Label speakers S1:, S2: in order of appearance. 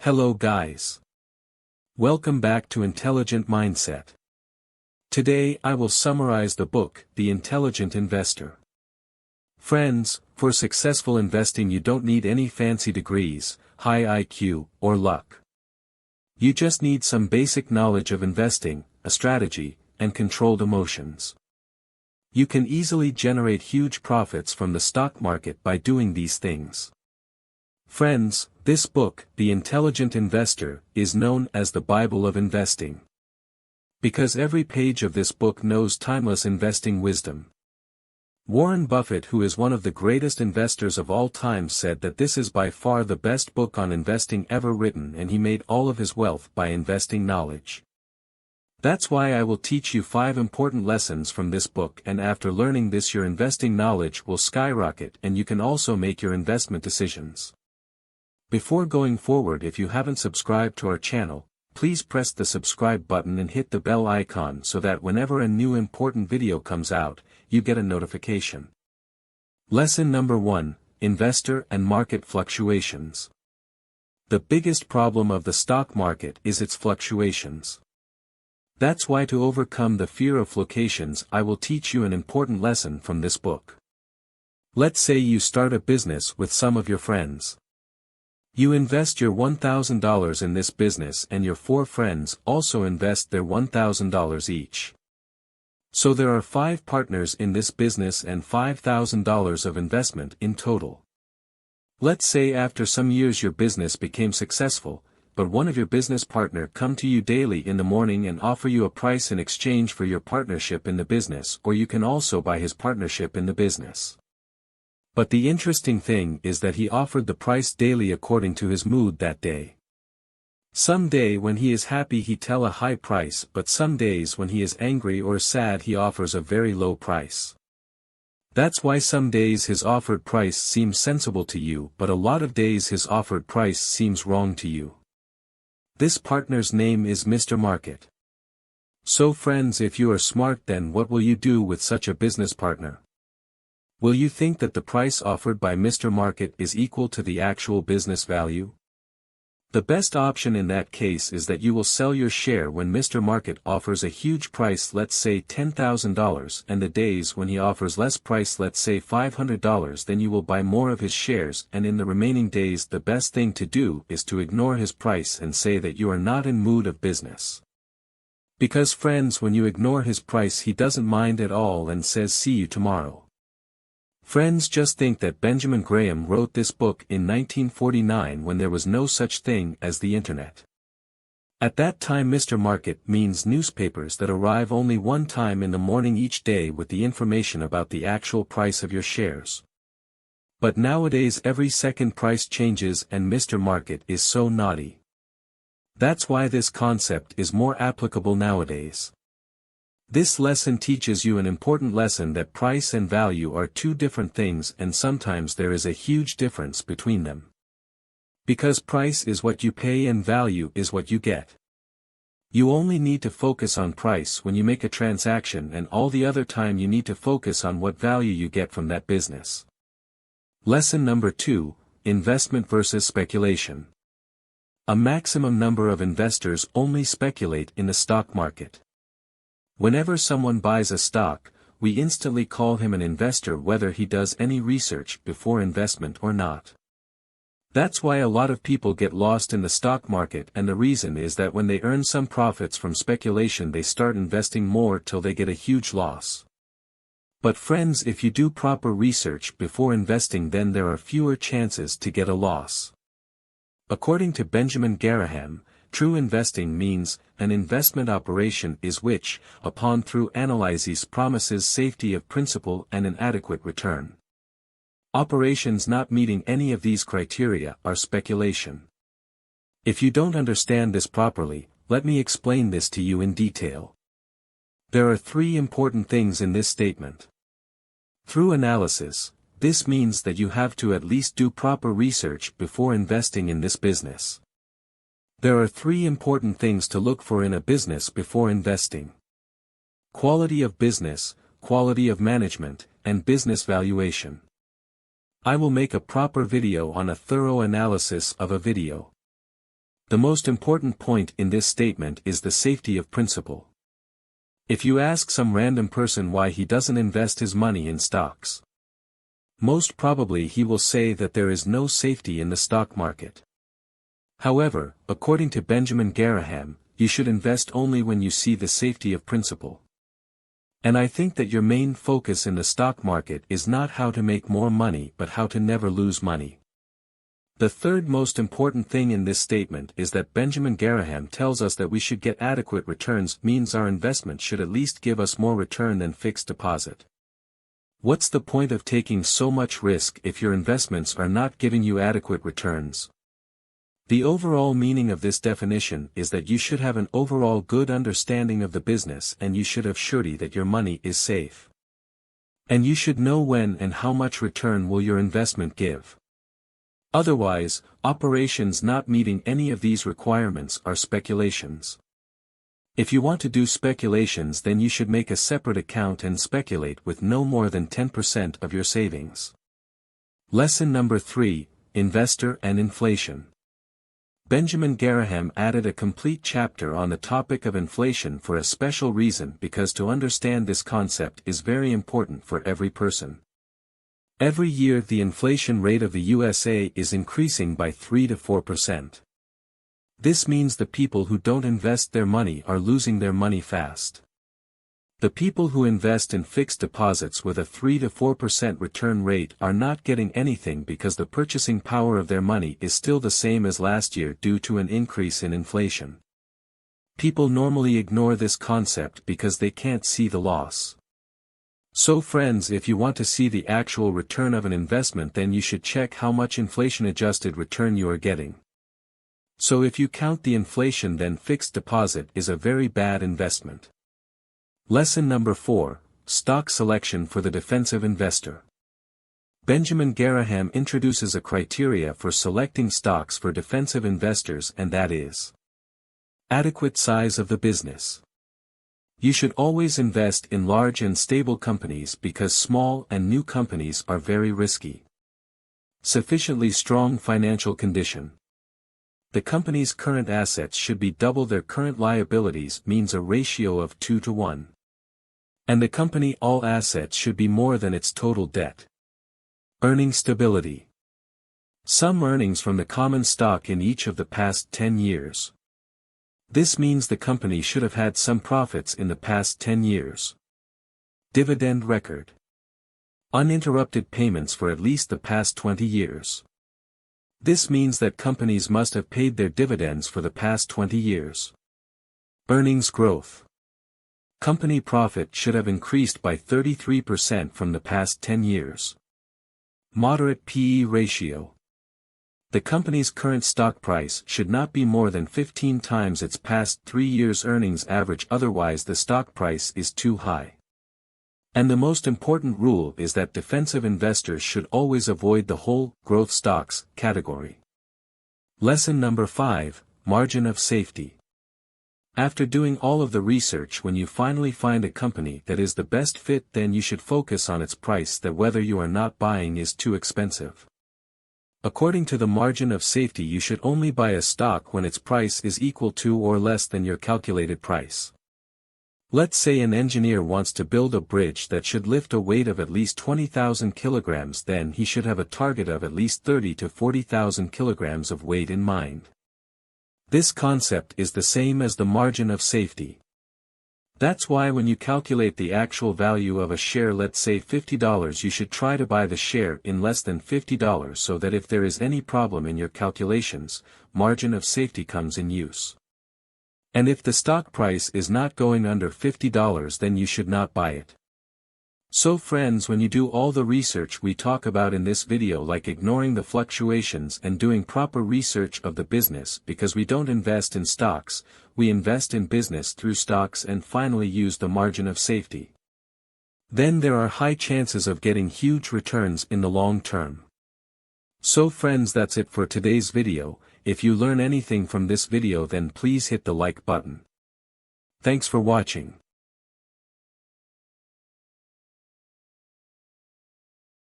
S1: Hello guys. Welcome back to Intelligent Mindset. Today I will summarize the book, The Intelligent Investor. Friends, for successful investing you don't need any fancy degrees, high IQ, or luck. You just need some basic knowledge of investing, a strategy, and controlled emotions. You can easily generate huge profits from the stock market by doing these things. Friends, this book, The Intelligent Investor, is known as the Bible of investing. Because every page of this book knows timeless investing wisdom. Warren Buffett, who is one of the greatest investors of all time, said that this is by far the best book on investing ever written, and he made all of his wealth by investing knowledge. That's why I will teach you 5 important lessons from this book, and after learning this your investing knowledge will skyrocket and you can also make your investment decisions. Before going forward, if you haven't subscribed to our channel, please press the subscribe button and hit the bell icon so that whenever a new important video comes out, you get a notification. Lesson number 1, Investor and Market Fluctuations. The biggest problem of the stock market is its fluctuations. That's why to overcome the fear of fluctuations I will teach you an important lesson from this book. Let's say you start a business with some of your friends. You invest your $1,000 in this business and your 4 friends also invest their $1,000 each. So there are 5 partners in this business and $5,000 of investment in total. Let's say after some years your business became successful, but one of your business partner come to you daily in the morning and offer you a price in exchange for your partnership in the business, or you can also buy his partnership in the business. But the interesting thing is that he offered the price daily according to his mood that day. Some day when he is happy he tell a high price, but some days when he is angry or sad he offers a very low price. That's why some days his offered price seems sensible to you, but a lot of days his offered price seems wrong to you. This partner's name is Mr. Market. So friends, if you are smart, then what will you do with such a business partner? Will you think that the price offered by Mr. Market is equal to the actual business value? The best option in that case is that you will sell your share when Mr. Market offers a huge price, let's say $10,000, and the days when he offers less price, let's say $500, then you will buy more of his shares, and in the remaining days the best thing to do is to ignore his price and say that you are not in mood of business. Because friends, when you ignore his price he doesn't mind at all and says see you tomorrow. Friends, just think that Benjamin Graham wrote this book in 1949 when there was no such thing as the internet. At that time Mr. Market means newspapers that arrive only one time in the morning each day with the information about the actual price of your shares. But nowadays every second price changes and Mr. Market is so naughty. That's why this concept is more applicable nowadays. This lesson teaches you an important lesson that price and value are 2 different things, and sometimes there is a huge difference between them. Because price is what you pay and value is what you get. You only need to focus on price when you make a transaction, and all the other time you need to focus on what value you get from that business. Lesson number 2, Investment versus Speculation. A maximum number of investors only speculate in the stock market. Whenever someone buys a stock, we instantly call him an investor whether he does any research before investment or not. That's why a lot of people get lost in the stock market, and the reason is that when they earn some profits from speculation they start investing more till they get a huge loss. But friends, if you do proper research before investing, then there are fewer chances to get a loss. According to Benjamin Graham, true investing means, an investment operation is which, upon through analysis promises safety of principal and an adequate return. Operations not meeting any of these criteria are speculation. If you don't understand this properly, let me explain this to you in detail. There are 3 important things in this statement. Through analysis, this means that you have to at least do proper research before investing in this business. There are 3 important things to look for in a business before investing. Quality of business, quality of management, and business valuation. I will make a proper video on a thorough analysis of a video. The most important point in this statement is the safety of principle. If you ask some random person why he doesn't invest his money in stocks, most probably he will say that there is no safety in the stock market. However, according to Benjamin Graham, you should invest only when you see the safety of principle. And I think that your main focus in the stock market is not how to make more money but how to never lose money. The third most important thing in this statement is that Benjamin Graham tells us that we should get adequate returns, means our investment should at least give us more return than fixed deposit. What's the point of taking so much risk if your investments are not giving you adequate returns? The overall meaning of this definition is that you should have an overall good understanding of the business and you should have surety that your money is safe. And you should know when and how much return will your investment give. Otherwise, operations not meeting any of these requirements are speculations. If you want to do speculations, then you should make a separate account and speculate with no more than 10% of your savings. Lesson number 3, Investor and Inflation. Benjamin Graham added a complete chapter on the topic of inflation for a special reason, because to understand this concept is very important for every person. Every year the inflation rate of the USA is increasing by 3 to 4%. This means the people who don't invest their money are losing their money fast. The people who invest in fixed deposits with a 3 to 4% return rate are not getting anything because the purchasing power of their money is still the same as last year due to an increase in inflation. People normally ignore this concept because they can't see the loss. So friends, if you want to see the actual return of an investment, then you should check how much inflation-adjusted return you are getting. So if you count the inflation, then fixed deposit is a very bad investment. Lesson number 4, Stock Selection for the Defensive Investor. Benjamin Graham introduces a criteria for selecting stocks for defensive investors, and that is adequate size of the business. You should always invest in large and stable companies because small and new companies are very risky. Sufficiently strong financial condition. The company's current assets should be double their current liabilities, means a ratio of 2 to 1. And the company all assets should be more than its total debt. Earning stability. Some earnings from the common stock in each of the past 10 years. This means the company should have had some profits in the past 10 years. Dividend record. Uninterrupted payments for at least the past 20 years. This means that companies must have paid their dividends for the past 20 years. Earnings growth. Company profit should have increased by 33% from the past 10 years. Moderate P/E ratio. The company's current stock price should not be more than 15 times its past 3 years' earnings average, otherwise the stock price is too high. And the most important rule is that defensive investors should always avoid the whole growth stocks category. Lesson number 5, Margin of Safety. After doing all of the research, when you finally find a company that is the best fit, then you should focus on its price, that whether you are not buying is too expensive. According to the margin of safety, you should only buy a stock when its price is equal to or less than your calculated price. Let's say an engineer wants to build a bridge that should lift a weight of at least 20,000 kilograms, then he should have a target of at least 30 to 40,000 kilograms of weight in mind. This concept is the same as the margin of safety. That's why when you calculate the actual value of a share, let's say $50, you should try to buy the share in less than $50 so that if there is any problem in your calculations, margin of safety comes in use. And if the stock price is not going under $50, then you should not buy it. So friends, when you do all the research we talk about in this video, like ignoring the fluctuations and doing proper research of the business, because we don't invest in stocks, we invest in business through stocks and finally use the margin of safety. Then there are high chances of getting huge returns in the long term. So friends, that's it for today's video. If you learn anything from this video, then please hit the like button. Thanks for watching.